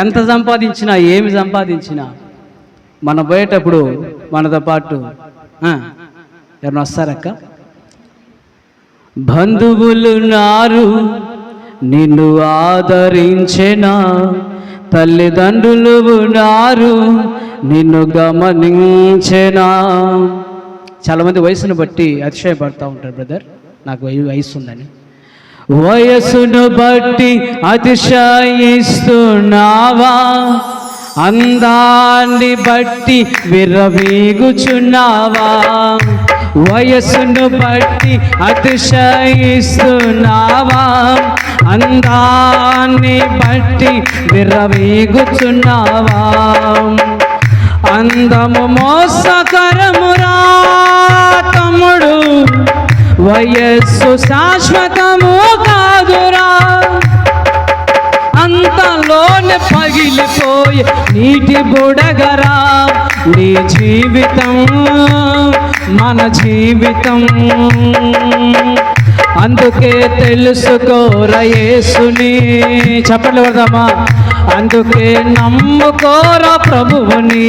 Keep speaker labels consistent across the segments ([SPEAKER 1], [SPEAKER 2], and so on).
[SPEAKER 1] ఎంత సంపాదించినా ఏమి సంపాదించినా మన పోయేటప్పుడు మనతో పాటు ఎవరైనా వస్తారక్క? బంధువులు నారు నిన్ను ఆదరించెనా, తల్లిదండ్రులు నారు నిన్ను గమనించెనా. చాలామంది వయసును బట్టి అతిశయపడతా ఉంటారు, బ్రదర్ నాకు వయసు ఉందని. వయసును బట్టి అతిశయిస్తున్నావా, అందాన్ని బట్టి విర్రవీగుచున్నావా. వయసును బట్టి అతిశయిస్తున్నావా, అందాన్ని బట్టి విర్రవీగుచున్నావా. అందము మోసకరమురా తమ్ముడు, వయస్సు శాశ్వతము కాదురా. అంతలోనే పగిలిపోయి నీటి బుడగరా నీ జీవితం, మన జీవితం. అందుకే తెలుసుకోరా యేసుని, చెప్పండి వరదమ్మా. అందుకే నమ్ముకోరా ప్రభువుని.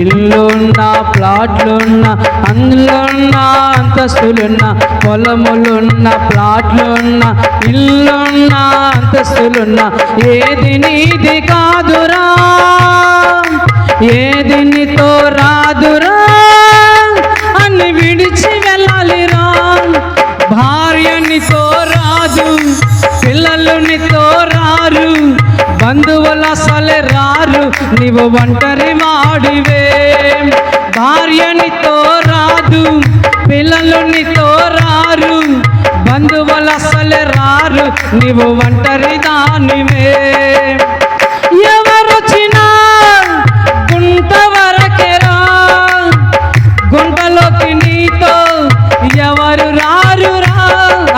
[SPEAKER 1] ఇల్లున్నా ప్లాట్లున్నా, అందులోన్నా అంతస్తులున్నా, పొలములున్నా ప్లాట్లున్నా, ఇల్లున్నా అంతస్తులున్నా, ఏది నీది కాదురా, ఏది నీతో రాదురా అని విడిచి వెళ్ళాలిరా. భార్య నీతో రాదు, పిల్లలు నీతో రారు, బంధువులు అసలే రారు, నీవు ఒంటరి వాడివే. భార్య నీతో రాదు, పిల్లలు నీతో రారు, బంధువులు అసలే రారు, నీవు ఒంటరి దానివే. ఎవరొచ్చినా గుంట వరకెరా, గుంటలోకి నీతో ఎవరు రారురా.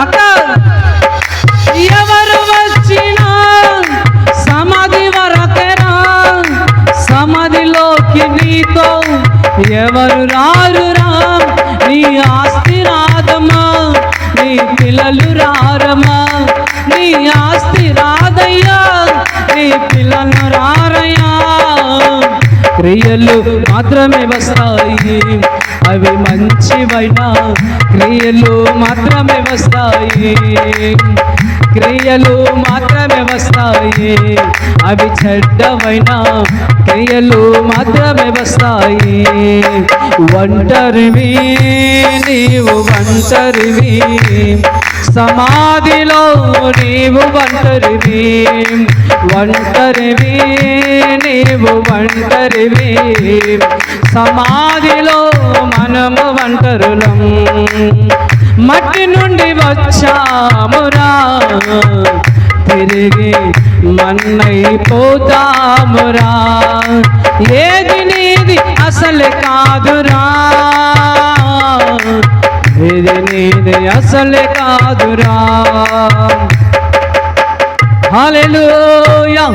[SPEAKER 1] అక్క ఎవరు వచ్చినా సమాధి వరకెరా, సమాధిలోకి నీతో ఎవరు రారురా. నీ ఆస్తి రాదమ్మా, నీ పిల్లలు రారమ్మా, నీ ఆస్తి రాదయ్యా, నీ పిల్లలు రారయ్యా. క్రియలు మాత్రమే వస్తాయి, అవి మంచివైనా క్రియలు మాత్రమే వస్తాయి, క్రియలు మాత్రమే వస్తాయి, అవి చెడ్డవైనా క్రియలు మాత్రమే వస్తాయి. ఒంటరివి నీవు ఒంటరివి, సమాధిలో నీవు ఒంటరివి, ఒంటరివి నీవు ఒంటరివి, సమాధిలో మనము ఒంటరులం. మట్టి నుండి వచ్చామురా, తిరిగి మన్నైపోతామురా. ఏది నీది అసలు కాదురా, ఏది నీది అసలు కాదురా. హల్లెలూయా.